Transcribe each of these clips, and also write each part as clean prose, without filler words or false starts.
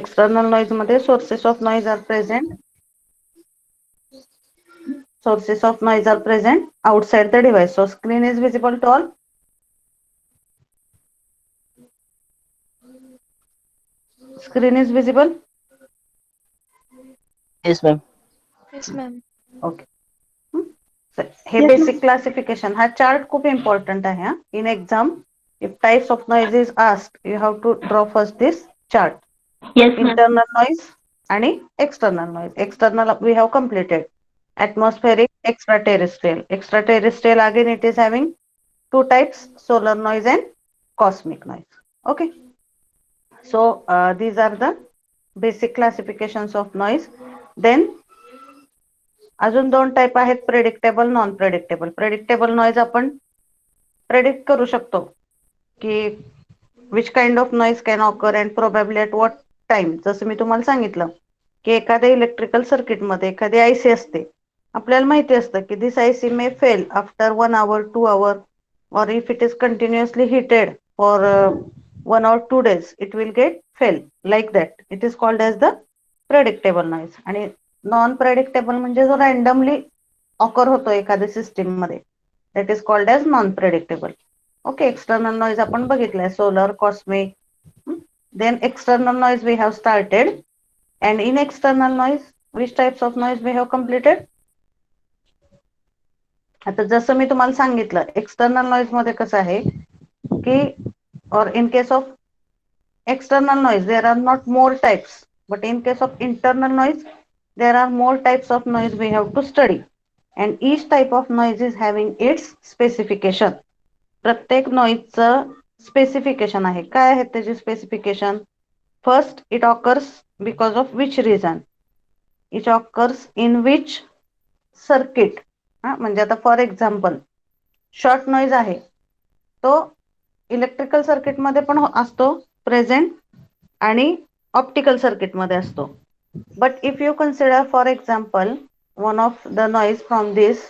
External noise मध्ये sources of noise are present. Sources of noise are present outside the device. So screen is visible to all. Screen is visible. Yes, ma'am. Yes, ma'am. Okay. हे basic classification हा chart खूप important आहे हा. In exam if types of noise is asked you have to draw first this chart. Yes, ma'am. Internal noise आणि external noise. External we have completed. Atmospheric, extraterrestrial. Extraterrestrial again it is having two types, solar noise and cosmic noise. Okay. So these are the basic classifications of noise. Then अजून दोन type आहेत, predictable, non predictable. Predictable noise आपण predict करू शकतो की which kind of noise can occur and probably at what time. जसं मी तुम्हाला सांगितलं की एखाद्या इलेक्ट्रिकल सर्किटमध्ये एखादी आयसी असते, आपल्याला माहिती असतं की दिस IC may fail after 1 hour 2 hour or if it is continuously heated for 1 or 2 days it will get fail like that. It is called as the predictable noise. आणि नॉन प्रेडिक्टेबल म्हणजे जो randomly occur होतो एखाद्या system मध्ये, that is called as non predictable. Okay. External noise आपण बघितलंय, solar, cosmic. Then external noise we have started. And in external noise which types of noise we have completed. आता जसं मी तुम्हाला सांगितलं, external noise मध्ये कसं आहे की or in case of external noise there are not more types, but in case of internal noise there are more types of noise we have to study, and each type of noise is having its specification. प्रत्येक नॉइजचं specification आहे. काय आहे त्याची specification? First, it occurs because of which reason. It occurs in which circuit. म्हणजे आता for example short noise आहे तो electrical सर्किटमध्ये पण असतो प्रेझेंट आणि ऑप्टिकल सर्किटमध्ये असतो. But if you consider for example one of the noise from this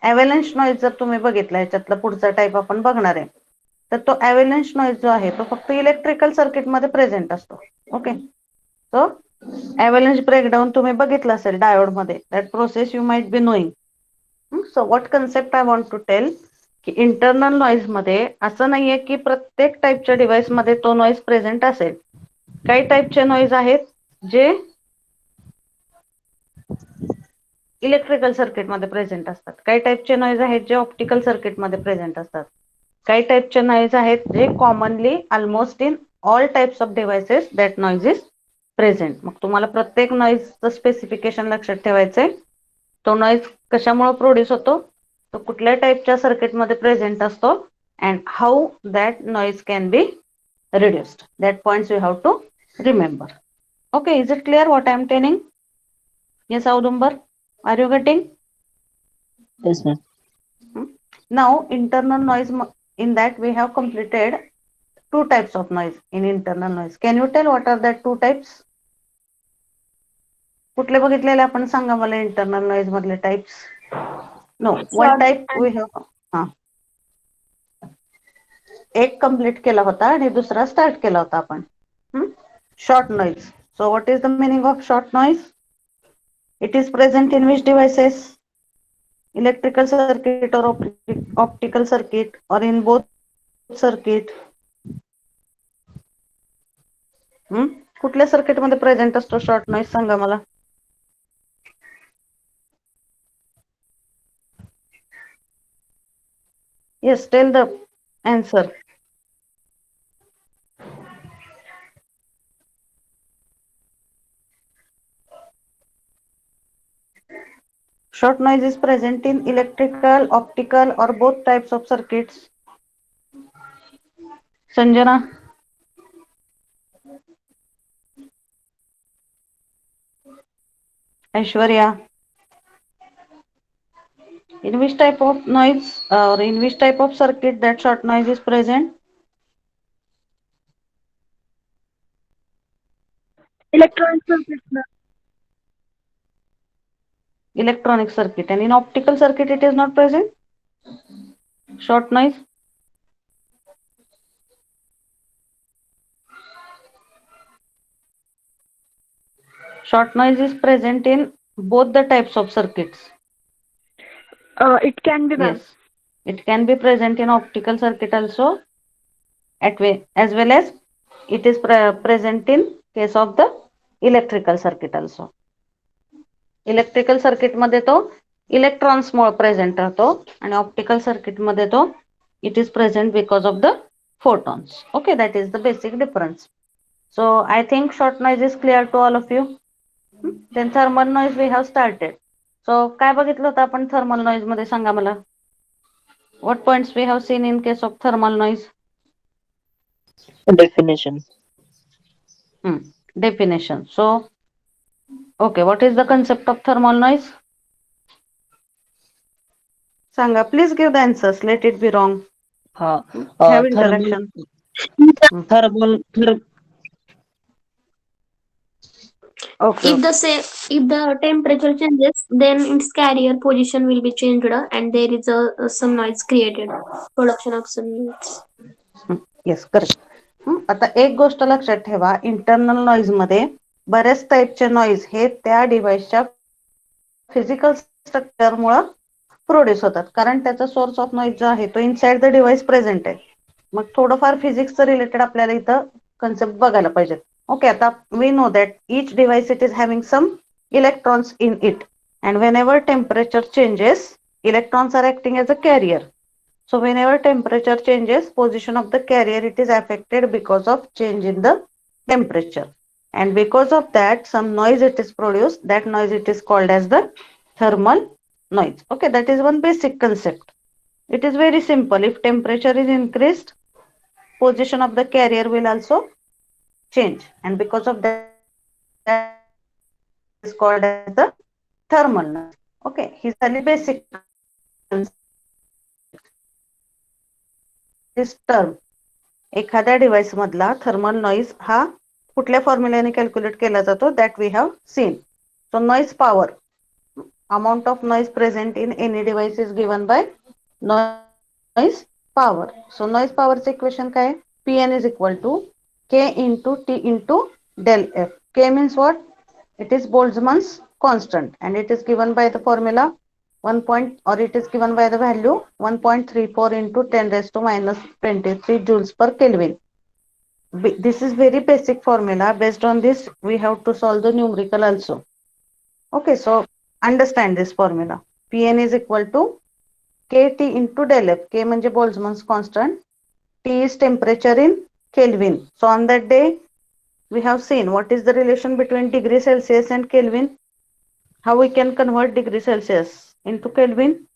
avalanche noise, जर तुम्ही बघितला याच्यातला पुढचा टाईप आपण बघणार आहे, तर तो ॲव्हलन्स नॉइज जो आहे तो फक्त इलेक्ट्रिकल सर्किटमध्ये प्रेझेंट असतो. ओके. सो ॲव्हलन्स ब्रेकडाऊन तुम्ही बघितलं असेल डायोडमध्ये, that process you might be knowing. So what concept I want to tell की इंटरनल नॉइज मध्ये असं नाहीये की प्रत्येक टाईपच्या डिव्हाइस मध्ये तो नॉइज प्रेझेंट असेल. काही टाईपचे नॉइज आहेत जे इलेक्ट्रिकल सर्किटमध्ये प्रेझेंट असतात, काही टाईपचे नॉइज आहेत जे ऑप्टिकल सर्किटमध्ये प्रेझेंट असतात, काही टाईपचे नॉइज आहेत जे commonly almost in all types of devices that noise is present. मग तुम्हाला प्रत्येक नॉइजचं स्पेसिफिकेशन लक्षात ठेवायचंय. तो नॉइज कशामुळे प्रोड्यूस होतो, तो कुठल्या टाईपच्या सर्किटमध्ये प्रेझेंट असतो, and how that noise can be reduced. That points you have to remember. Okay. Is it clear what I am telling? Yes Audumbar, are you getting? Yes, ma'am. Now internal noise, in that we have completed two types of noise in internal noise. Can you tell what are the two types? कुठले बघितलेले आपण सांगा मला internal noise मधले types. No, one Short type we have. हा, एक complete केला होता आणि दुसरा स्टार्ट केला होता आपण. Short noise. So what is the meaning of short noise? It is present in which devices? Electrical circuit or optical circuit or in both circuit. कुठल्या सर्किट मध्ये प्रेझेंट असतो शॉर्ट नॉइज सांगा मला. Yes, tell the answer. Short noise is present in electrical, optical or both types of circuits. Sanjana. Aishwarya. In which type of noise or in which type of circuit that short noise is present? Electronic circuits, ma'am. Electronic circuit. And in optical circuit it is not present? Short noise? Short noise is present in both the types of circuits. It can be, ma'am. Yes, it can be present in optical circuit also, as well as it is present in case of the electrical circuit also. Electrical circuit मध्ये तो electrons मुळे present राहतो आणि optical circuit मध्ये तो it is present because of the photons. Okay, that is the basic difference. So I think short noise is clear to all of you. Then thermal noise we have started. So काय बघितलं होतं आपण thermal noise मध्ये सांगा मला. What points we have seen in case of thermal noise? Definition. Definition. So okay, what is the concept of thermal noise? सांगा, please give the answers. Let it be wrong. Have interaction. Thermal. Okay. If the temperature changes, then its carrier position will be changed, and there is some noise created. Production of some noise. Yes, correct. आता एक गोष्ट लक्षात ठेवा, internal noise मध्ये बरेच टाईपचे noise हे त्या डिव्हाइसच्या फिजिकल स्ट्रक्चर मुळे प्रोड्यूस होतात, कारण त्याचा सोर्स ऑफ नॉइज जो आहे तो इनसाइड द डिव्हाइस प्रेझेंट आहे. मग थोडंफार फिजिक्सचं रिलेटेड आपल्याला इथं कन्सेप्ट बघायला पाहिजे. ओके, आता we know that each device it is having some electrons in it, and whenever temperature changes, electrons are acting as a carrier. So whenever temperature changes, position of the carrier it is affected because of change in the temperature, and because of that some noise it is produced. That noise it is called as the thermal noise. Okay, that is one basic concept. It is very simple. If temperature is increased, position of the carrier will also change, and because of that is called as the thermal noise. Okay, he is the basic this term. एखाद्या device मधला thermal noise हा कुठल्या फॉर्म्युल्याने calculate केला जातो, that we have seen. So noise power, amount of noise present in any device is given by noise power. So noise power चे equation काय आहे? Pn is equal to K into T into del F. K means what? It is Boltzmann's constant, and it is given by the formula 1 point, or it is given by the value 1.34 into 10 raised to minus 23 joules per Kelvin. This is very basic formula. Based on this, we have to solve the numerical also. Okay, so understand this formula. Pn is equal to Kt into del F. K म्हणजे Boltzmann's constant. T is temperature in Kelvin. So on that day, we have seen what is the relation between degree Celsius and Kelvin. How we can convert degree Celsius into Kelvin?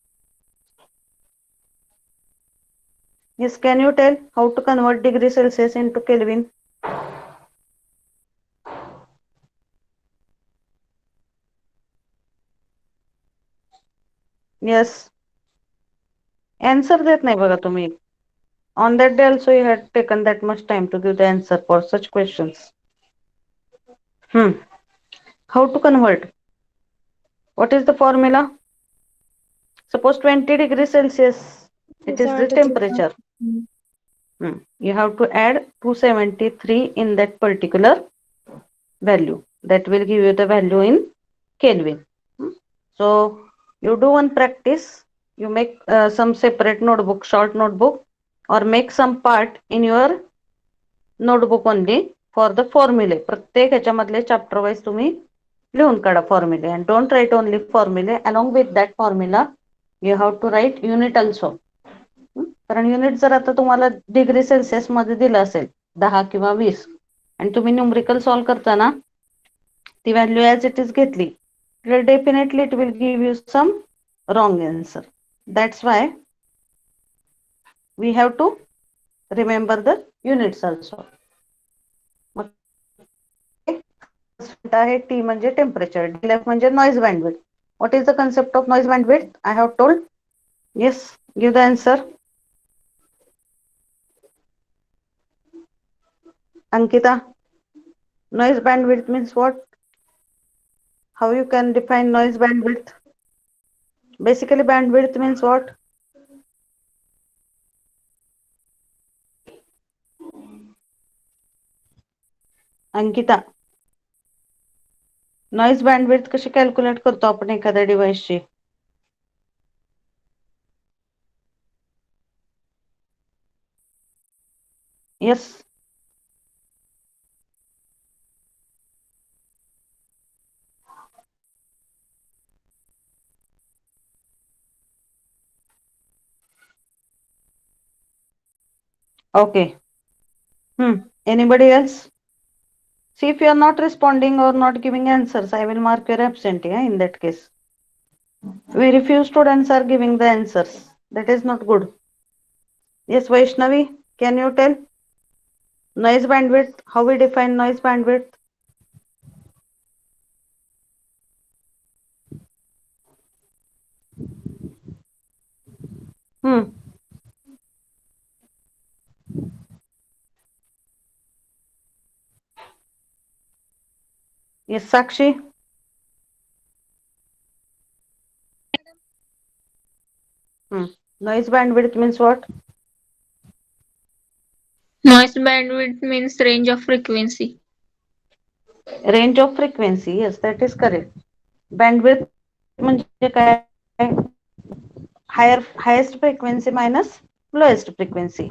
Yes, can you tell how to convert degree Celsius into Kelvin? Yes. Answer देत नाही बघा तुम्ही. On that day also you had taken that much time to give the answer for such questions. How to convert? What is the formula? Suppose 20 degrees Celsius, it is the temperature. You have to add 273 in that particular value. That will give you the value in Kelvin. So you do one practice. You make some separate notebook, short notebook, or make some part in your notebook only for the formulae. प्रत्येक ह्याच्यामधले chapter wise तुम्ही लिहून काढा फॉर्म्युले, and don't write only formulae. Along with that formula you have to write unit also. कारण unit जर आता तुम्हाला degree Celsius मध्ये दिलं असेल 10 किंवा 20, आणि तुम्ही न्यूमरिकल सॉल्व करताना ती व्हॅल्यू ॲज इट इज घेतली, definitely it will give you some wrong answer. That's why we have to remember the units also. आहे T म्हणजे टेम्परेचर, DLF म्हणजे noise bandwidth. What is the concept of noise bandwidth? I have told. Yes, give the answer. Ankita, noise bandwidth means what? How you can define noise bandwidth? Basically, bandwidth means what? Ankita, noise bandwidth कशी calculate करतो आपण एखाद्या डिव्हाइसची? Yes. Okay. Anybody else? See, if you are not responding or not giving answers, I will mark your absent, yeah, in that case. Very few students are giving the answers. That is not good. Yes, Vaishnavi, can you tell? Noise bandwidth, how we define noise bandwidth? Yes, Sakshi. Noise bandwidth means what? Noise bandwidth means range of frequency. Range of frequency, yes, that is correct. Bandwidth म्हणजे काय? Highest frequency minus lowest frequency.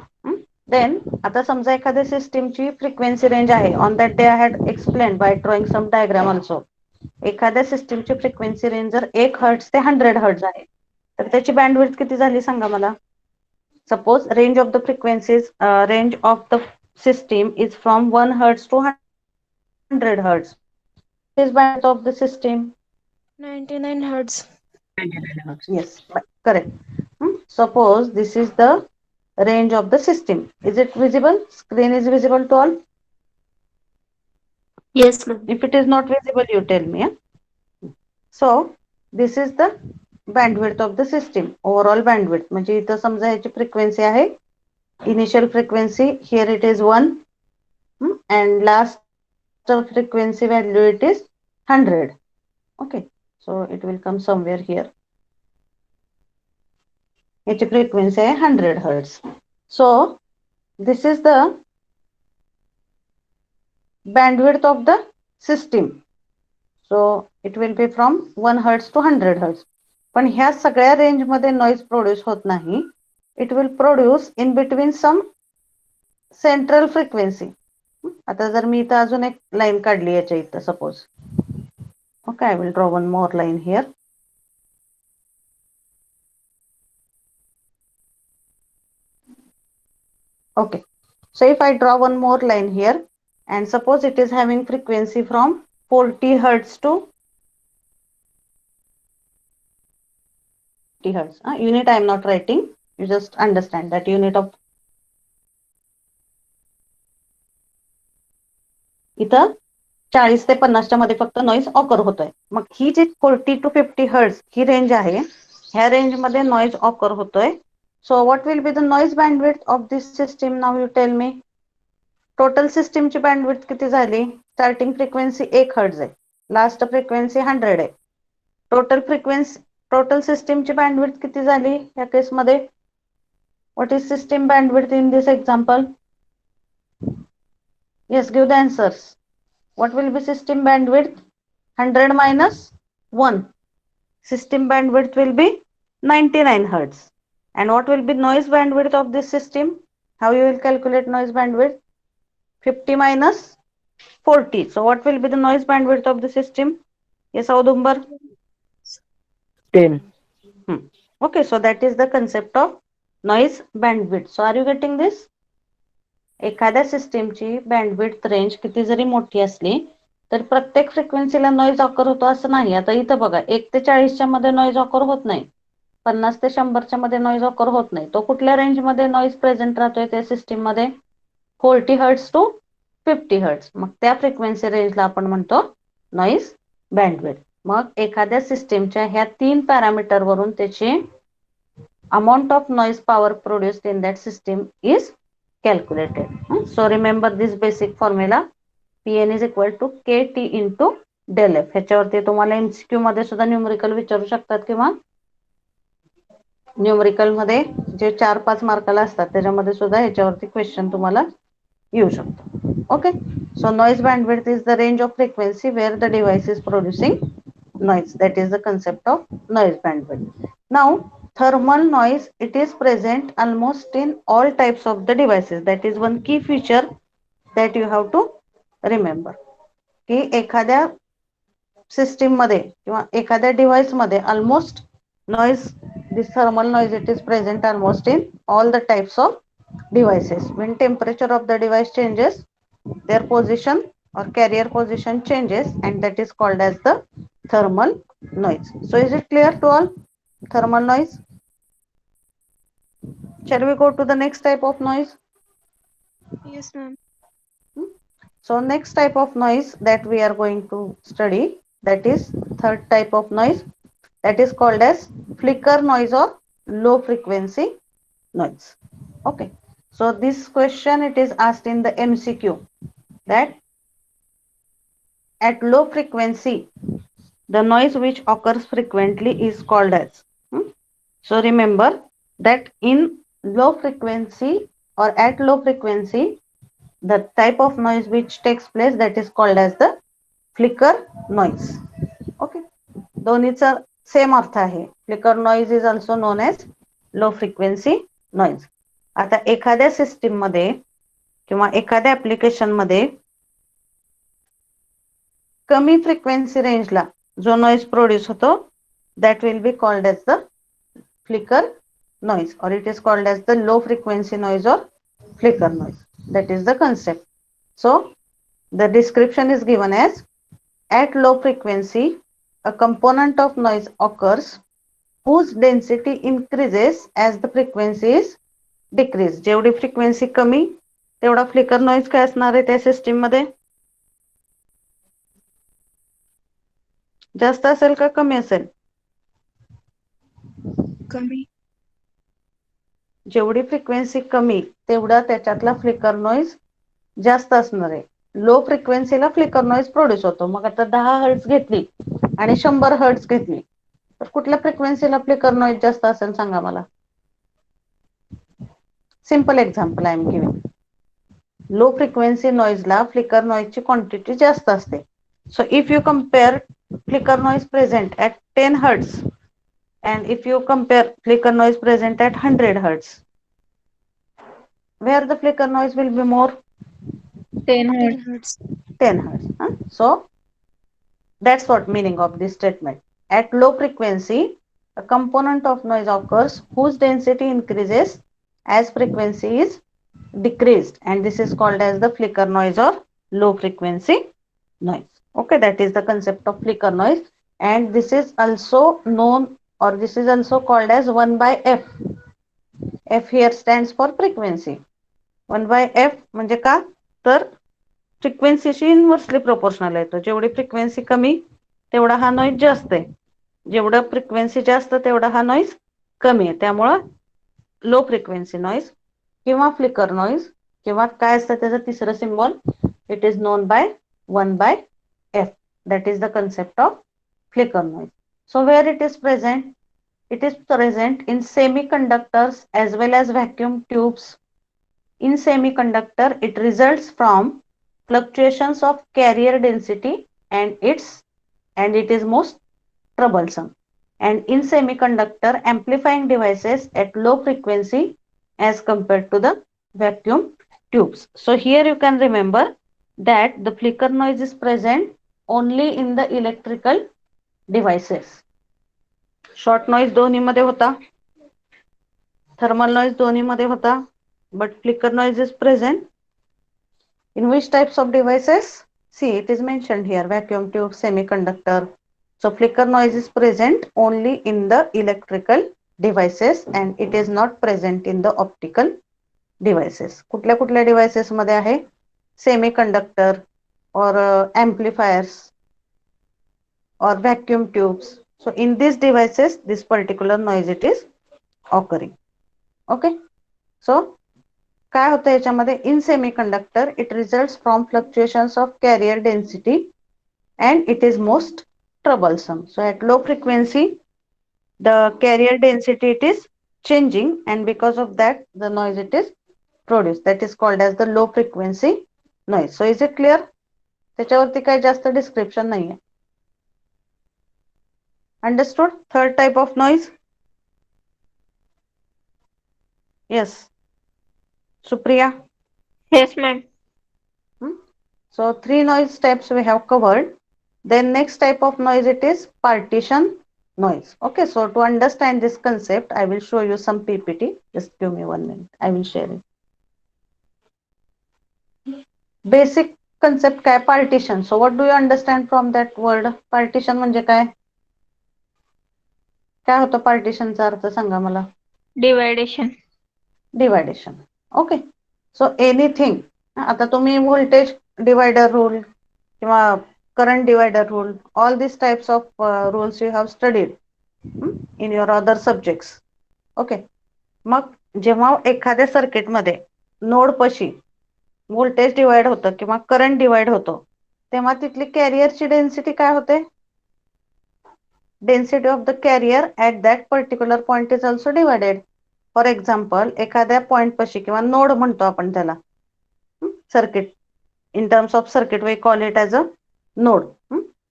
Then आता समजा एखाद्या सिस्टीमची frequency range आहे. On that day I had explain by drawing some diagram also. एखाद्या सिस्टीमची frequency range जर 1 हर्ट्ज ते 100 हर्ट्ज आहे, तर त्याची बँडविड्थ किती झाली सांगा मला. Suppose range of the frequencies, range of the system is from 1 hertz to 100 hertz. Is bandwidth of the system 99 hertz. 99 hertz. yes, correct. Suppose this is the range of the system. Is it visible? Screen is visible to all? Yes, ma'am. If it is not visible, you tell me. So this is the bandwidth of the system. Overall bandwidth म्हणजे इथं समजा याची frequency आहे, initial frequency here it is 1 and last frequency value it is 100. Okay, so it will come somewhere here. Its frequency is 100 hertz. So this is the bandwidth of the system. So it will be from 1 hertz to 100 hertz. पण ह्या सगळ्या range मध्ये noise produce होत नाही. It will produce in between some central frequency. आता जर मी इथं अजून एक लाईन काढली याच्या इथं suppose. Okay, I will draw one more line here. Okay, so if I draw one more line here and suppose it is having frequency from 40 hertz to 50 hertz. Unit I am not writing, you just understand that unit of इथं 40 ते 50 च्या मध्ये फक्त noise occur होतोय. मग ही जी 40 to 50 hertz he range आहे, ह्या range मध्ये नॉइज ऑकर होतोय. So what will be the noise bandwidth of this system? Now you tell me. Total सिस्टीमची बँडविड्थ किती झाली? स्टार्टिंग फ्रिक्वेन्सी 1 हर्ट्ज आहे, लास्ट फ्रिक्वेन्सी 100 आहे. टोटल सिस्टीमची बँडविड्थ किती झाली या केसमध्ये? What is system bandwidth in this example? Yes, give the answers. What will be system bandwidth? 100 minus 1. System bandwidth will be 99 hertz. And what will be noise bandwidth of this system? How you will calculate noise bandwidth? 50 minus 40. So what will be the noise bandwidth of the system? Yes, Audumbar? 10. Okay, so that is the concept of noise bandwidth. So are you getting this? एखाद्या सिस्टीमची bandwidth range किती जरी मोठी असली तर प्रत्येक फ्रिक्वेन्सीला noise occur होतो असं नाही. आता इथं बघा 1 ते 40 च्या मध्ये नॉइज ऑकर होत नाही, 50 ते 100 च्या मध्ये नॉइज ऑकर होत नाही. तो कुठल्या रेंज मध्ये नॉइज प्रेझेंट राहतोय त्या सिस्टीम मध्ये? 40 हर्ट्ज टू 50 हर्ट्ज. मग त्या फ्रिक्वेन्सी रेंजला आपण म्हणतो नॉइज बँडविड्थ. मग एखाद्या सिस्टीमच्या ह्या 3 पॅरामीटर वरून त्याची amount of noise power produced in that system is calculated. So remember this basic formula. Pn is equal to KT into del F. ह्याच्यावरती तुम्हाला MCQ मध्ये सुद्धा न्यूमरिकल विचारू शकतात किंवा न्यूमरिकल मध्ये जे 4-5 मार्काला असतात त्याच्यामध्ये सुद्धा ह्याच्यावरती क्वेश्चन तुम्हाला येऊ शकतो. Okay, so noise bandwidth is the range of frequency where the device is producing noise. That is the concept of noise bandwidth. Now thermal noise, it is present almost in all types of the devices. That is one key feature that you have to remember, की एखाद्या system मध्ये किंवा एखाद्या device मध्ये almost noise, this thermal noise, it is present almost in all the types of devices. When temperature of the device changes, their position or carrier position changes, and that is called as the thermal noise. So is it clear to all? Thermal noise. Shall we go to the next type of noise? Yes, ma'am. So next type of noise that we are going to study, that is third type of noise, that is called as flicker noise or low frequency noise. Okay, so this question, it is asked in the MCQ, that at low frequency the noise which occurs frequently is called as. So remember that in low frequency or at low frequency, the type of noise which takes place, that is called as the flicker noise. Okay, दोन्हीचा same अर्थ आहे. Flicker noise is also known as low frequency noise. आता एखाद्या system मध्ये किंवा एखाद्या application मध्ये कमी फ्रिक्वेन्सी रेंजला जो नॉइज प्रोड्यूस होतो, that will be called as the flicker noise, or it is called as the low frequency noise or flicker noise. That is the concept. So the description is given as, at low frequency a component of noise occurs whose density increases as the frequency is decreased. जेवढी frequency कमी तेवढा flicker noise काय असणार आहे त्या system मध्ये? जास्त असेल का कमी असेल? कमी. जेवढी फ्रिक्वेन्सी कमी तेवढा त्याच्यातला फ्लिकर नॉइज जास्त असणार आहे. लो फ्रिक्वेन्सीला फ्लिकर नॉइज प्रोड्यूस होतो. मग आता 10 हर्ट्ज घेतली आणि 100 हर्ट्ज घेतली तर कुठल्या फ्रिक्वेन्सीला फ्लिकर नॉइज जास्त असेल सांगा मला. Simple example I am giving. Low frequency नॉइजला फ्लिकर नॉइजची क्वांटिटी जास्त असते. So if you compare flicker noise present at 10 hertz and if you compare flicker noise present at 100 hertz, where the flicker noise will be more? 10 10 hertz. hertz. 10 hertz. So that's what meaning of this statement. At low frequency a component of noise occurs whose density increases as frequency is decreased, and this is called as the flicker noise or low frequency noise. Okay, that is the concept of flicker noise, and this is also known, or this is also called as 1 by f. F here stands for frequency. 1 by f म्हणजे का, तर फ्रिक्वेन्सीशी inversely proportional आहे. जेवढी frequency कमी तेवढा हा noise जास्त आहे, जेवढा फ्रिक्वेन्सी जास्त तेवढा हा नॉइज कमी आहे. त्यामुळं लो फ्रिक्वेन्सी नॉइज किंवा फ्लिकर नॉइज किंवा काय असतं त्याचं तिसरं symbol, it is known by 1 by f. That is the concept of flicker noise. So where it is present? It is present in semiconductors as well as vacuum tubes. In semiconductor, it results from fluctuations of carrier density and it is most troublesome. And in semiconductor, amplifying devices at low frequency as compared to the vacuum tubes. So here you can remember that the flicker noise is present only in the electrical devices. Short noise दोन्ही मध्ये होता, thermal noise दोन्ही मध्ये होता, but flicker noise is present in which types of devices? See, it is mentioned here, vacuum tube, semiconductor. So flicker noise is present only in the electrical devices and it is not present in the optical devices. कुठल्या कुठल्या devices मध्ये आहे? Semiconductor or amplifiers or vacuum tubes. So in these devices, this particular noise it is occurring. Okay. So काय होतं याच्यामध्ये? In semiconductor, it results from fluctuations of carrier density and it is most troublesome. So at low frequency, the carrier density it is changing and because of that the noise it is produced. That is called as the low frequency noise. So is it clear? त्याच्यावरती काही जास्त description नाहीये. Understood? Third type of noise. Yes. Supriya. Yes, ma'am. So 3 noise types we have covered. Then next type of noise, it is partition noise. Okay, so to understand this concept, I will show you some PPT. Just give me 1 minute. I will share it. Basic concept काय partition. So what do you understand from that word? Partition म्हणजे काय? काय होतं partitionचा अर्थ सांगा मला. Dividation. Dividation. Okay. So anything. आता तुम्ही voltage divider rule किंवा current divider rule, all these types of rules you have studied in your other subjects. Okay. मग जेव्हा एखाद्या सर्किट मध्ये नोड पशी व्होल्टेज डिवाइड होतं किंवा करंट डिवाइड होतो तेव्हा तिथली कॅरियरची डेन्सिटी काय होते? Density of the carrier at that particular point is also divided. For example एखाद्या पॉइंट पशी किंवा नोड म्हणतो आपण त्याला circuit. In terms of circuit, we call it as a node.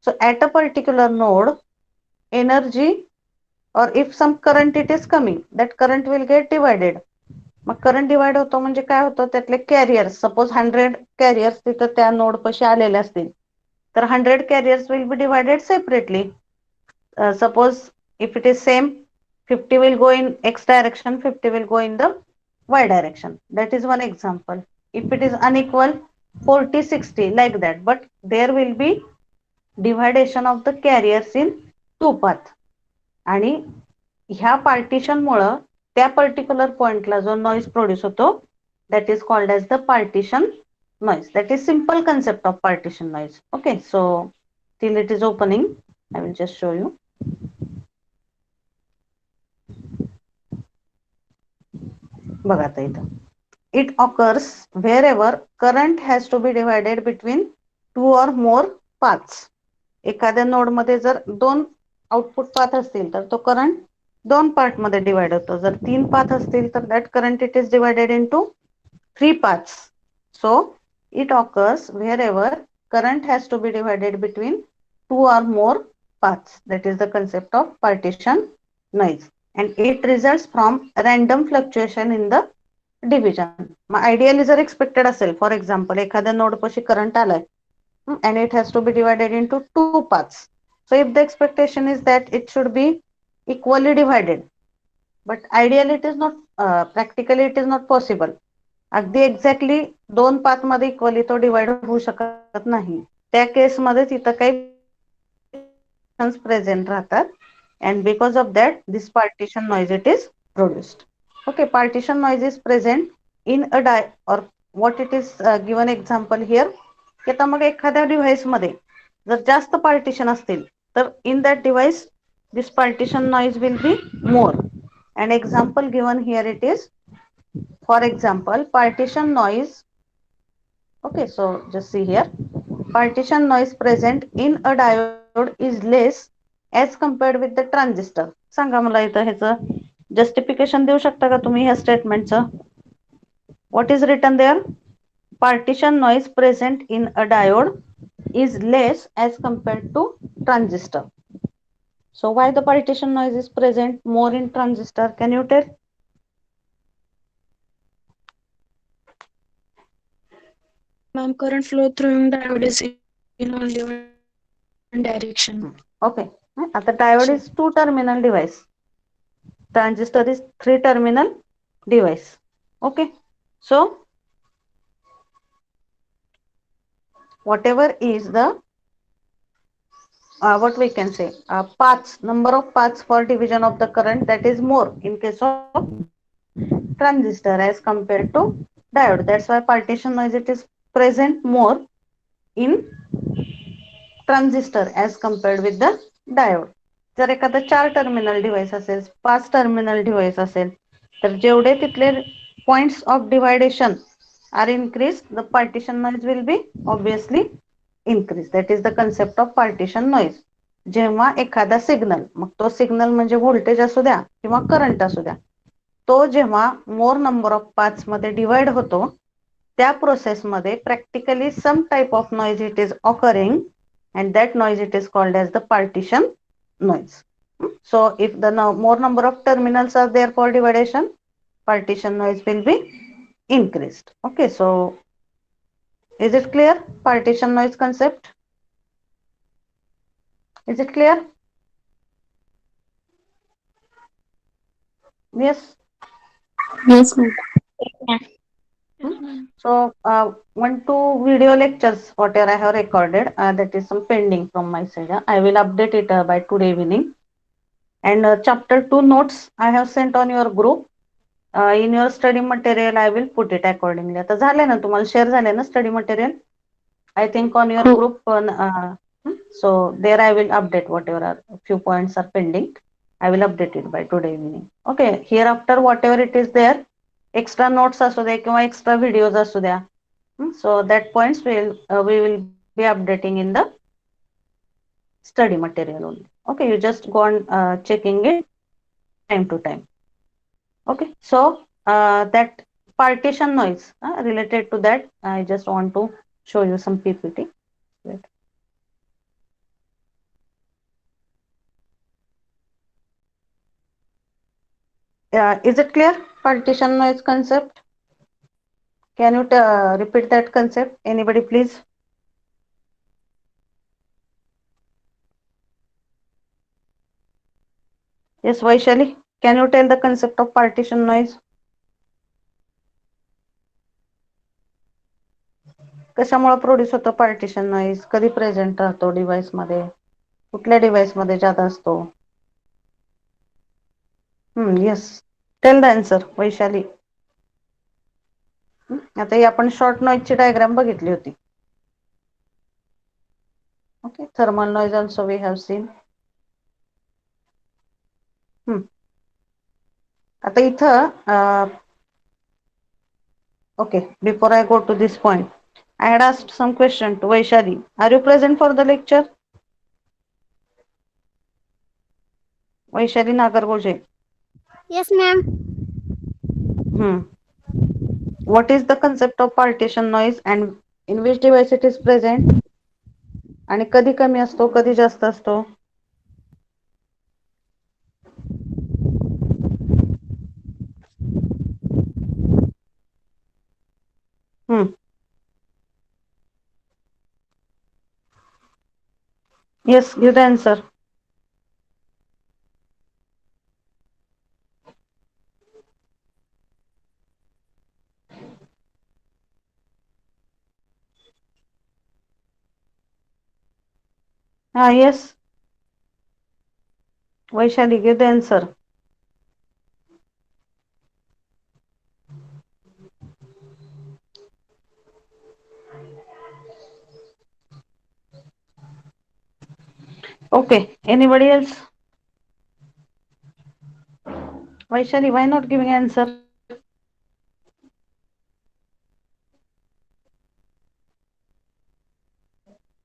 So at a particular node, energy or if some current it is coming, that current will get divided. मग current divide होतो म्हणजे काय होतं त्यातले carriers, suppose 100 carriers तिथं त्या node पशी आलेले असतील तर 100 carriers will be divided separately. Suppose if it is same 50 will go in x direction, 50 will go in the y direction. That is one example. If it is unequal, 40-60 like that, but there will be dividation of the carriers in 2 paths. आणि ह्या partition मुळे त्या particular पॉइंटला जो noise produce होतो that is called as the partition noise. That is simple concept of partition noise. Okay, so till it is opening, I will just show you. बघा आता इथं. It occurs wherever current has to be divided between 2 or more paths. एखाद्या node मध्ये जर 2 output path असतील तर तो current 2 part मध्ये डिवाइड होतो. जर 3 पाथ असतील तर that current it is divided into 3 paths. So it occurs wherever current has to be divided between 2 or more paths. That is the concept of partition noise, and it results from random fluctuation in the डिव्हिजन. मग ideally जर expected असेल, for example एखाद्या node पशी current आलाय and it has to be divided into 2 parts. So if the expectation is that it should be equally divided, but ideally it is not, practically it is not possible. अगदी exactly 2 पाथ मध्ये equally तो divide होऊ शकत नाही. त्या केसमध्ये तिथं काही प्रेझेंट राहतात and because of that this partition noise it is produced. Okay, partition noise is present in a or what it is given example here. की आता मग एखाद्या डिव्हाइस मध्ये जर जास्त पार्टिशन असतील तर in that device this partition noise will be more. An example given here it is, for example, partition noise. Okay, so just see here. Partition noise present in a diode is less as compared with the transistor. सांगा मला इथं ह्याचं justification देऊ शकता का तुम्ही ह्या स्टेटमेंटचं? What is written there? Partition noise present in a diode is less as compared to transistor. So why the partition noise is present more in transistor? Can you tell? Ma'am, current flow through diode is in only one direction. Okay. आता diode is 2 terminal device. Transistor is 3 terminal device. Okay, so whatever is the what we can say paths, number of paths for division of the current, that is more in case of transistor as compared to diode. That's why partition noise it is present more in transistor as compared with the diode. जर एखादा 4 terminal device असेल, 5 terminal device असेल तर जेवढे तिथले points of dividation are increase, the partition noise will be obviously increase. That is the concept of partition noise. जेव्हा एखादा signal, मग तो सिग्नल म्हणजे व्होल्टेज असू द्या किंवा करंट असू द्या, तो जेव्हा मोर नंबर ऑफ पाथ्स मध्ये डिवाइड होतो त्या प्रोसेसमध्ये practically some type of noise it is occurring and that noise it is called as the partition noise. So if the more number of terminals are there for division, partition noise will be increased. Okay, so is it clear? Partition noise concept. Is it clear? Yes. Yes, ma'am. So 1-2 video lectures whatever I have recorded, that is some pending from my side. I will update it by today evening. And chapter 2 notes I have sent on your group. In your study material I will put it accordingly. आता झाले ना तुम्हाला share झाले ना study material? I think on your group. So there I will update whatever are few points are pending. I will update it by today evening. Okay, hereafter whatever it is there, extra notes असू द्या किंवा extra videos असू द्या. So that points we will be updating in the study material only. Okay, you just go on checking it time to time. Okay, so that partition noise related to that, I just want to show you some PPT. Wait. Is it clear? Partition noise concept. Can you repeat that concept? Anybody, please? Yes, Vaishali, can you tell the concept of partition noise? कशामुळे produce होतो partition noise? कधी present राहतो device मध्ये? कुठल्या device मध्ये जादा असतो? Yes, tell the answer Vaishali. आता ही आपण शॉर्ट नॉइजची डायग्राम बघितली होती. Okay, thermal noise also we have seen. आता इथं okay, before I go to this point, I had asked some question to Vaishali. Are you present for the lecture? Vaishali Nagargoje. Yes, ma'am. What is the concept of partition noise and in which device it is present? आणि कधी कमी असतो, कधी जास्त असतो? Yes, give the answer. Yes. Vaishali, give the answer. Okay, anybody else? Vaishali, why not giving answer?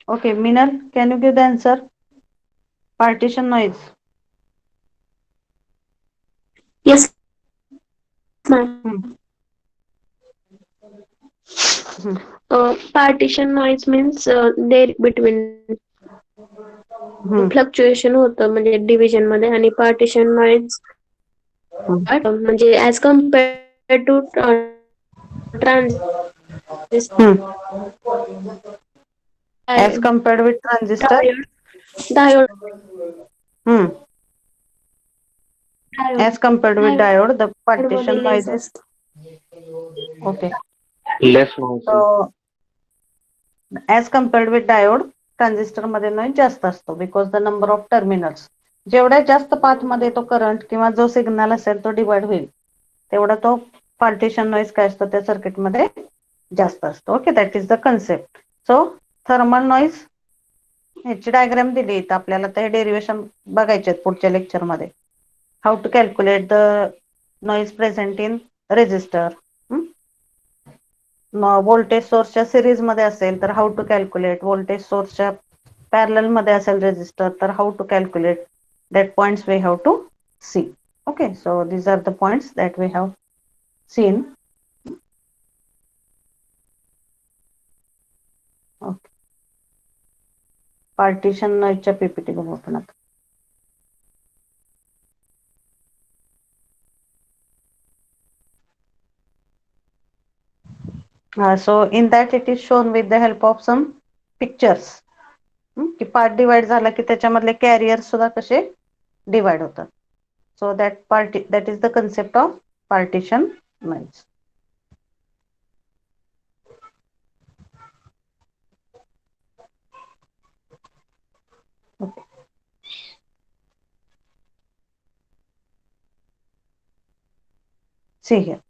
Okay, Minal, can you give the answer? Partition noise. Yes, ma'am. Partition noise means there between fluctuation होतं म्हणजे division मध्ये, आणि partition noise म्हणजे as compare to transistor. As compared with transistor. Diode. As compared with diode, the partition noise is okay. Less noise. So as compared with diode, transistor मध्ये noise जास्त असतो because the number of terminals. जेवढ्या जास्त path मध्ये तो current किंवा जो signal असेल तो डिवाइड होईल तेवढा तो पार्टिशन नॉइज काय असतो त्या सर्किट मध्ये जास्त असतो. Okay, that is the concept. So thermal noise ह्याची डायग्राम दिली इथं आपल्याला, ते डेरिवेशन बघायचे आहेत पुढच्या लेक्चर मध्ये. How to calculate the noise present in resistor. Voltage सोर्सच्या सिरीज मध्ये असेल तर हाऊ टू कॅल्क्युलेट, व्होल्टेज सोर्सच्या पॅरलल मध्ये असेल रेजिस्टर तर how to calculate. That points we have to see. Okay, so these are the points that we have seen. Okay, partition नॉईजच्या PPT बघू आपण आता. So in that it is shown with the help of some pictures. की part divide झाला की त्याच्यामधले carrier सुद्धा कसे डिवाइड होतात. So that is the concept of partition noise. Okay. See here.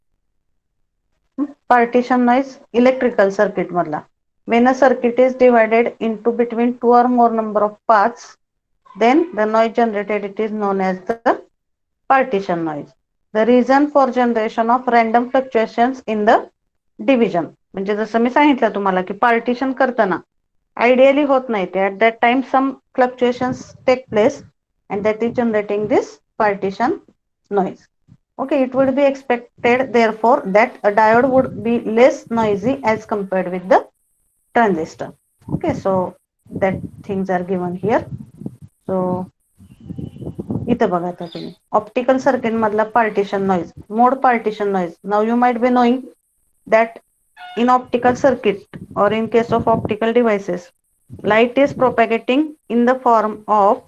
Partition noise electrical circuit मधला. When a circuit is divided into between two or more number of parts, then the noise generated it is known as the partition noise. The reason for generation of random fluctuations in the division. म्हणजे जसं मी सांगितलं तुम्हाला की partition करताना ideally होत नाही ते. At that time some fluctuations take place and that is generating this partition noise. Okay, it would be expected therefore that a diode would be less noisy as compared with the transistor. Okay, so that things are given here. So इथं बघा आता तुम्ही optical circuit मधला partition noise, mode partition noise. Now you might be knowing that in optical circuit or in case of optical devices, light is propagating in the form of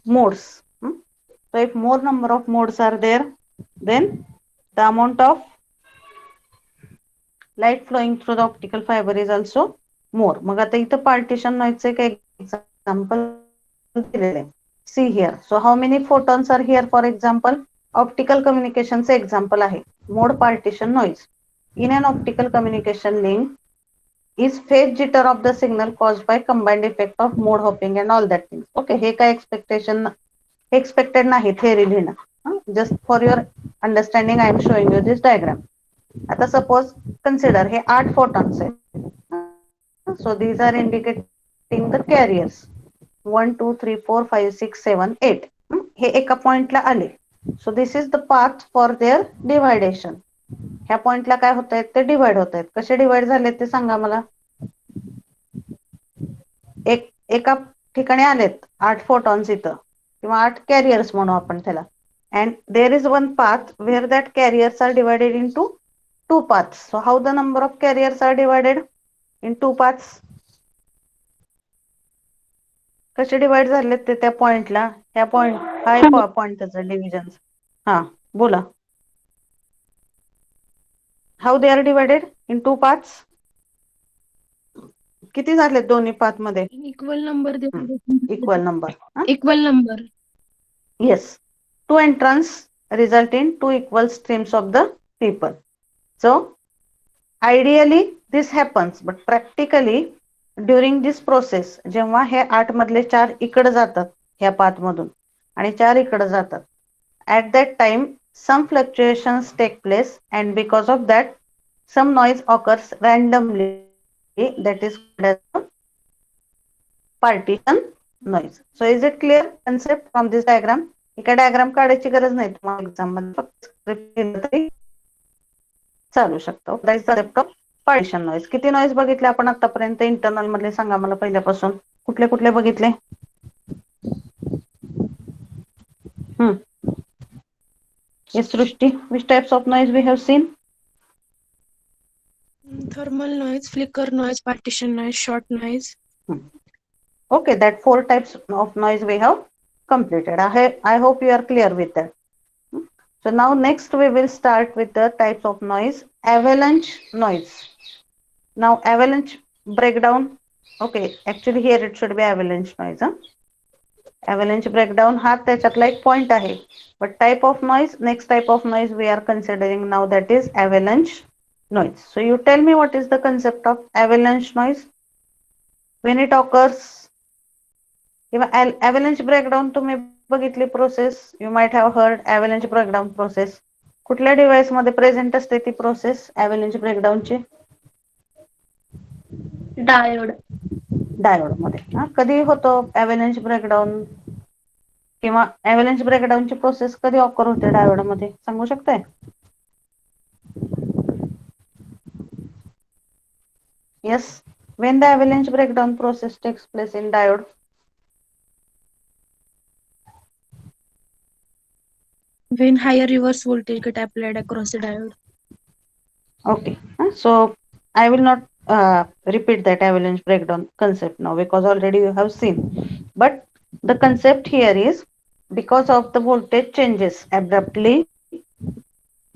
modes. So if more number of modes are there, then the amount of light flowing through the optical fiber is also more. मग आता इथं partition noise एक example दिलेलं आहे. See here. So how many photons are here? For example, optical communication चे example आहे. Mode partition noise. In an optical communication link is phase jitter of the signal caused by combined effect of mode hopping and all that things. Okay, हे काय expected नाही theory लिहिणं. Just for your understanding I am showing you this diagram. आता suppose consider हे 8 photons आहेत. So these are indicating the carriers. 1 2 3 4 5 6 7 8. हे एका पॉइंटला आले. So this is the path for their dividation. ह्या पॉइंटला काय होत आहेत ते डिवाइड होत आहेत. कसे डिवाइड झाले ते सांगा मला. एका ठिकाणी आलेत 8 फोटॉन्स इथं किंवा 8 कॅरियर्स म्हणू आपण त्याला. And there is one path where that carriers are divided into 2 paths. So how the number of carriers are divided in 2 paths? कसे डिवाइड झाले ते त्या पॉइंटला. ह्या पॉइंट हाय पॉइंट त्याचं डिव्हिजन. हा बोला. How they are divided in 2 parts. किती झाले दोन्ही पाथ मध्ये? Equal number equal number. Equal number. Yes, 2 entrants result in 2 equal streams of the people. So ideally this happens, but practically during this process जेव्हा हे 8 मधले 4 इकडे जातात ह्या पाथ मधून आणि 4 इकडे जातात, at that time some fluctuations take place and because of that some noise occurs randomly, that is called as partition noise. So is it clear concept from this diagram? एका डायग्राम काढायची गरज नाही तुम्हाला exam मध्ये, फक्त केलं तरी चालू शकतो. That is the concept of partition noise. किती नॉइज बघितले आपण आतापर्यंत इंटरनल मधले सांगा मला पहिल्यापासून. कुठले कुठले बघितले? Yes, Srushti, which types of noise we have seen? Thermal noise, flicker noise, partition noise, short noise. Okay, that 4 types of noise we have completed. I hope you are clear with that. So now next we will start with the types of noise. Avalanche noise. Now avalanche breakdown. Okay, actually here it should be avalanche noise. Avalanche breakdown हा त्याच्यातला एक point आहे. But type of noise, next type of noise we are considering now, that is avalanche noise. So you tell me what is the concept of avalanche noise? When it occurs, किंवा avalanche breakdown तुम्ही बघितली process, you might have heard avalanche breakdown process. कुठल्या device मध्ये present असते ती process avalanche breakdown ची? Diode. Diode मध्ये. कधी होतो avalanche breakdown किंवा avalanche breakdown ची प्रोसेस कधी ऑकर होते डायोड मध्ये सांगू शकताय? Yes, when the avalanche breakdown process takes place in diode. When higher reverse voltage get applied across the diode. Okay, so I will not repeat that avalanche breakdown concept now because already you have seen. But the concept here is because of the voltage changes abruptly,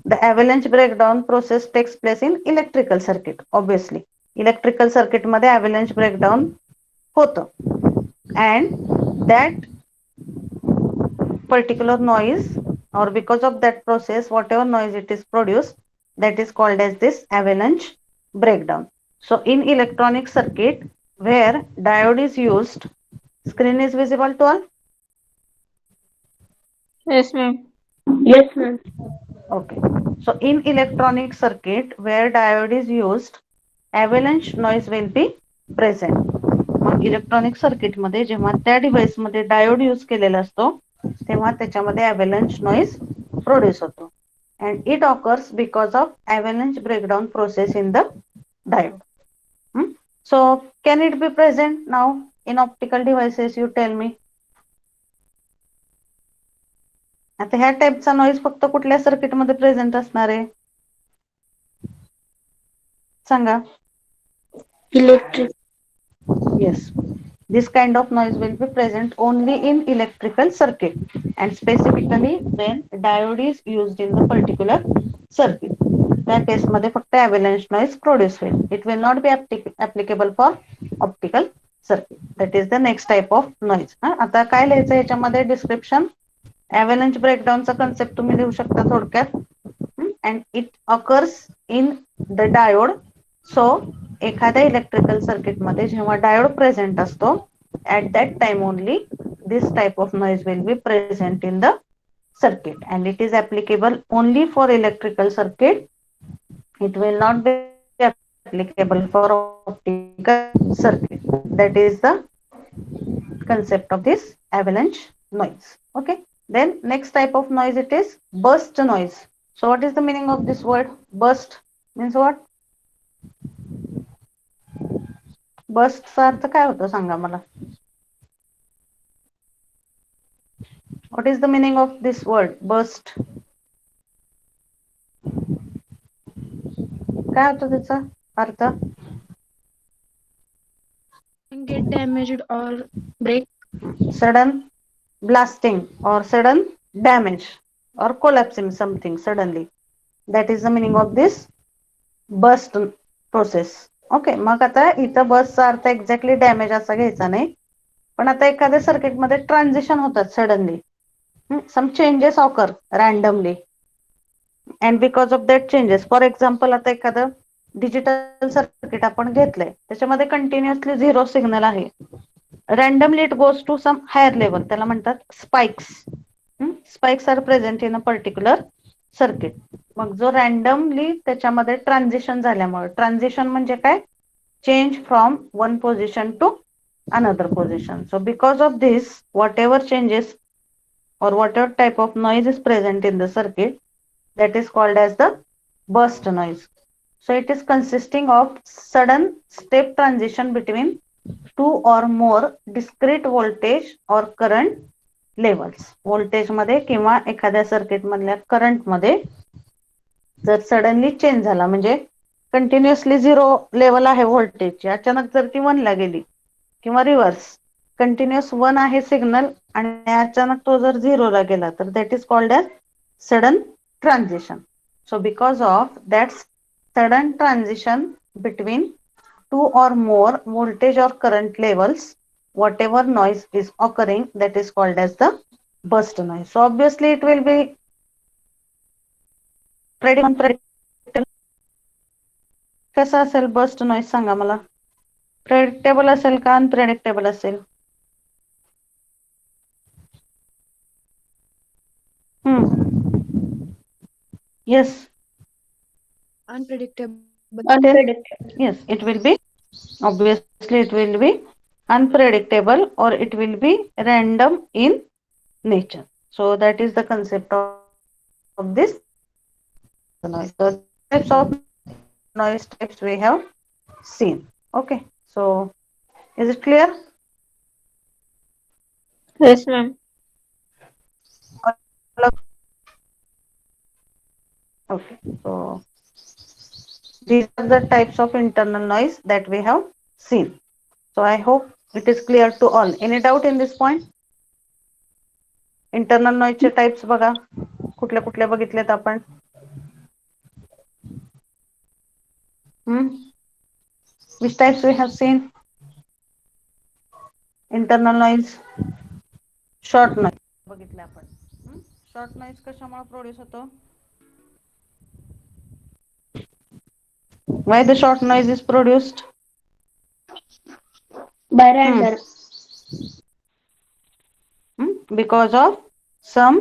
the avalanche breakdown process takes place in electrical circuit. Obviously, electrical circuit मध्ये avalanche breakdown होतं, and that particular noise, or because of that process, whatever noise it is produced, that is called as this avalanche breakdown. So in electronic circuit where diode is used, screen is visible to all? Yes, ma'am. Yes, ma'am. Okay. So in electronic circuit where diode is used, avalanche noise will be present. मग electronic circuit मध्ये जेव्हा त्या device मध्ये diode use केलेला असतो तेव्हा त्याच्यामध्ये avalanche noise produce होतो, and it occurs because of avalanche breakdown process in the diode. So can it be present now in optical devices? You tell me. आता ह्या टाइपचा नॉइज फक्त कुठल्या सर्किट मध्ये प्रेझेंट असणार आहे सांगा. Electric. Yes, this kind of noise will be present only in electrical circuit and specifically when diode is used in the particular circuit. त्या केस मध्ये फक्त avalanche noise produce होईल. It will not be applicable for optical circuit. That is the next type of noise. आता काय लिहायचं याच्यामध्ये description? avalanche breakdown चा concept तुम्ही लिहू शकता थोडक्यात, and it occurs in the diode. So एखाद्या इलेक्ट्रिकल सर्किट मध्ये जेव्हा डायोड प्रेझेंट असतो at that time only this type of noise will be present in the circuit, and it is applicable only for electrical circuit. It will not be applicable for optical circuit. That is the concept of this avalanche noise. Okay, then next type of noise, it is burst noise. So what is the meaning of this word burst? Means what? burst चा अर्थ काय होतो सांगा मला. What is the meaning of this word burst? काय होतो त्याचा अर्थ? Get damaged or break. Sudden blasting or sudden damage or collapsing something suddenly. That is the meaning of this burst process. Okay, मग आता इथं बसचा अर्थ एक्झॅक्टली डॅमेज असा घ्यायचा नाही, पण आता एखाद्या सर्किट मध्ये ट्रान्झिशन होतात suddenly, some changes occur randomly, and because of that changes, for example आता एखादं डिजिटल सर्किट आपण घेतलंय त्याच्यामध्ये कंटिन्युअसली 0 सिग्नल आहे, randomly it goes to some higher level, त्याला म्हणतात spikes. Spikes are present in a particular circuit. मग जो रॅन्डमली त्याच्यामध्ये ट्रान्झिशन झाल्यामुळे, ट्रान्झिशन म्हणजे काय, change from one position to another position. So because of this whatever changes or whatever type of noise is present in the circuit, that is called as the burst noise. So it is consisting of sudden step transition between two or more discrete voltage or current levels. Voltage मध्ये किंवा एखाद्या circuit मधल्या current मध्ये जर suddenly change झाला, म्हणजे continuously 0 level आहे व्होल्टेजची, अचानक जर ती 1 ला गेली, किंवा रिव्हर्स कंटिन्युअस 1 आहे सिग्नल आणि अचानक तो जर 0 ला गेला, तर that is called as sudden transition. So because of that sudden transition between 2 or more voltage or current levels, whatever noise is occurring, that is called as the burst noise. So obviously it will be predictable. कसा असेल burst noise सांगा मला, predictable असेल का unpredictable असेल? Yes. Unpredictable. Unpredictable. Yes, it will be, obviously it will be unpredictable, or it will be random in nature. So that is the concept of this noise. So types of noise types we have seen. Okay, so is it clear? Yes, ma'am. Okay, so these are the types of internal noise that we have seen. So I hope it is clear to all. Any doubt in this point? Internal noise types बघा कुठल्या कुठल्या बघितलेत आपण. Which types we have seen? Internal noise, short noise बघितले आपण. Short noise कशामुळे produce होतो? Why the short noise is produced? By random. Because of some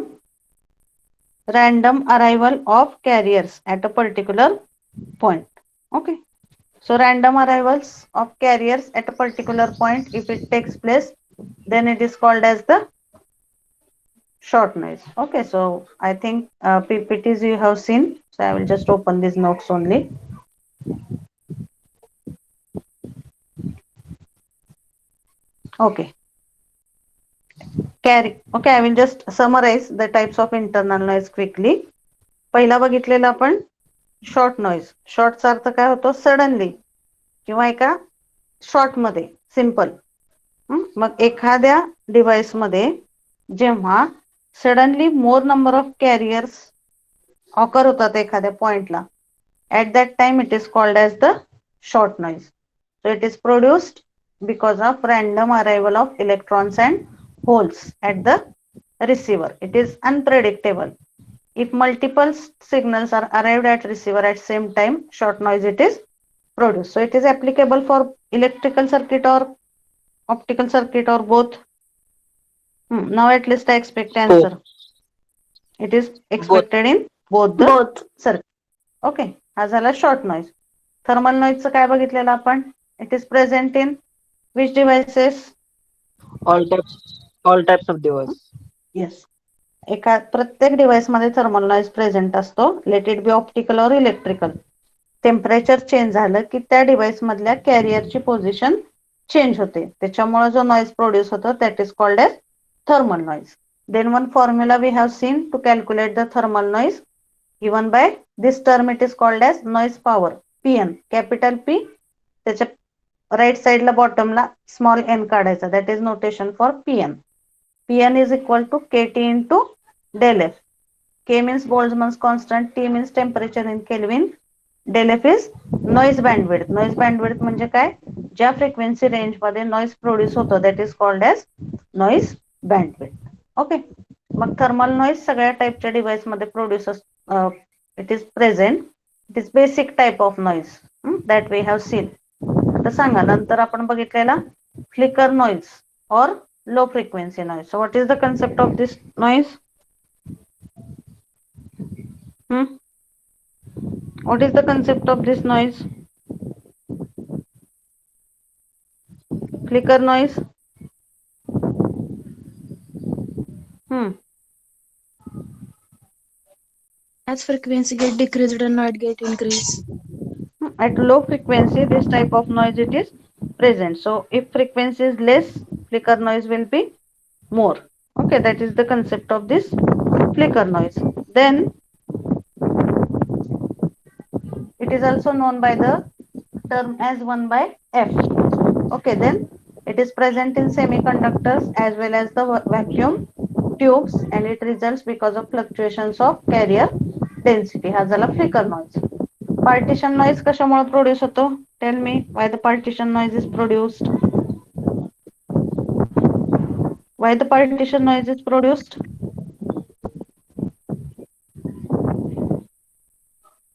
random arrival of carriers at a particular point. Okay, so random arrivals of carriers at a particular point, if it takes place, then it is called as the short noise. Okay, so I think PPTs you have seen, so I will just open these notes only. Okay, okay, I will just summarize the types of internal noise quickly. पहिला बघितलेला आपण short noise. शॉर्टचा अर्थ काय होतो? Suddenly किंवा एका short मध्ये, simple. मग एखाद्या डिव्हाइस मध्ये जेव्हा suddenly more number of carriers occur होतात एखाद्या पॉइंटला, at that time it is called as the short noise. So it is produced because of random arrival of electrons and holes at the receiver. It is unpredictable. If multiple signals are arrived at receiver at same time, short noise it is produced. So it is applicable for electrical circuit or optical circuit or both. Now at least I expect answer. It is expected in both the circuit. Okay, हा झाला short noise. Thermal नॉइजचं काय बघितलेलं आपण? It is present in which devices? All types of device. Yes, एका प्रत्येक device मध्ये thermal noise present असतो. Let it be optical और इलेक्ट्रिकल. टेम्परेचर चेंज झालं की त्या डिव्हाइस मधल्या कॅरियरची पोझिशन चेंज होते, त्याच्यामुळे जो नॉइज प्रोड्यूस होतो that is called as thermal noise. Then one formula we have seen to calculate the thermal noise given by this term, it is called as noise power, Pn, capital P, त्याच्या right साइडला बॉटमला small n काढायचा, that is notation for Pn. Pn is equal to kT into del F. K means Boltzmann's constant, T means temperature in Kelvin, del F is noise bandwidth. Noise bandwidth म्हणजे काय? ज्या frequency range मध्ये noise produce होतो that is called as noise bandwidth. Okay, मग thermal noise सगळ्या टाइपच्या device मध्ये produce it is present. It is basic type of noise that we have seen. आता सांगा, नंतर आपण बघितलेला फ्लिकर नॉइज और low frequency noise. So what is the concept of this noise? What is the concept of this noise? Flicker noise. As frequency get decreased and not get increased. At low frequency, this type of noise it is present. So if frequency is less, flicker noise will be more. Okay, that is the concept of this flicker noise. Then it is also known by the term as 1 by F. Okay, then it is present in semiconductors as well as the vacuum tubes, and it results because of fluctuations of carrier density. हा झाला flicker noise. Partition noise कशामुळे produce होतो? Tell me why the partition noise is produced. Why the partition noise is produced?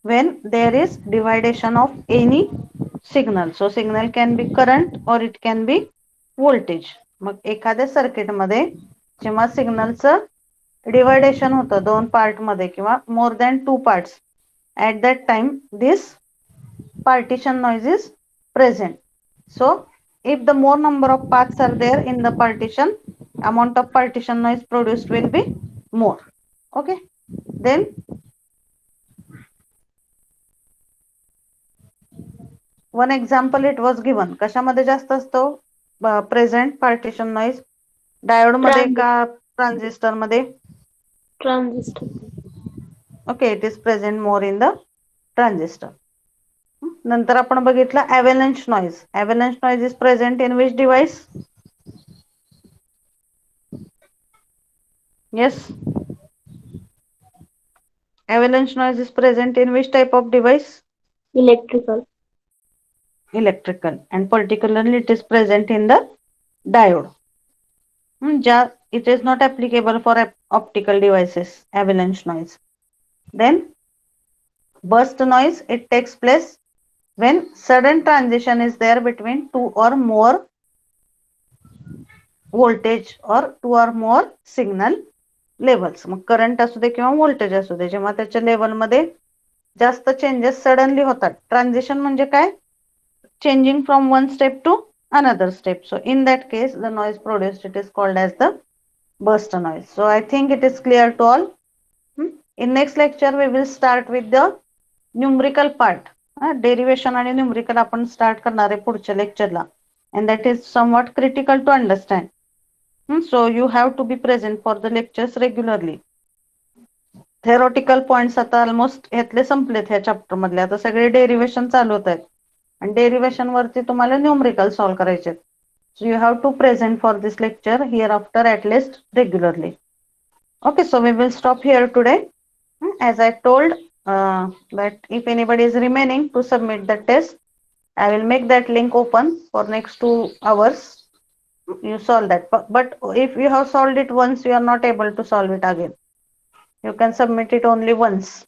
When there is dividation of any signal. So signal can be current or it can be voltage. मग एखाद्या circuit मध्ये जेव्हा सिग्नलचं deviation होतं दोन part मध्ये किंवा more than 2 parts, at that time this partition noise is present. So if the more number of paths are there in the partition, amount of partition noise produced will be more. Okay, then one example it was given. कशामध्ये जास्त असतो present partition noise? Diode मध्ये का transistor मध्ये? Transistor. Okay, it is present more in the transistor. नंतर आपण बघितलं avalanche noise. Avalanche noise is present in which device? Yes. Avalanche noise is present in which type of device? Electrical. Electrical, and particularly it is present in the diode. It is not applicable for optical devices, avalanche noise. Then burst noise, it takes place when sudden transition is there between two or more voltage or two or more signal levels. मग current असू दे किंवा voltage असू दे, जेव्हा त्याच्या level मध्ये जास्त changes suddenly होतात. Transition म्हणजे काय? Changing from one step to another step. So in that case the noise produced, it is called as the burst noise. So I think it is clear to all. In next lecture we will start with the numerical part. Derivation आणि numerical आपण start करणार आहे पुढच्या लेक्चरला, and that is somewhat critical to understand. So you have to be present for the lectures regularly. Theoretical points आता almost ह्यातले संपलेत ह्या chapter मधले. आता सगळे डेरिव्हेशन चालू होत आहेत आणि डेरिव्हेशन वरती तुम्हाला न्यूमरिकल सॉल्व्ह करायचे. So you have to present for this lecture hereafter at least regularly. Okay, so we will stop here today. As I told that if anybody is remaining to submit the test, I will make that link open for next 2 hours. You solve that. But if you have solved it once, you are not able to solve it again. You can submit it only once.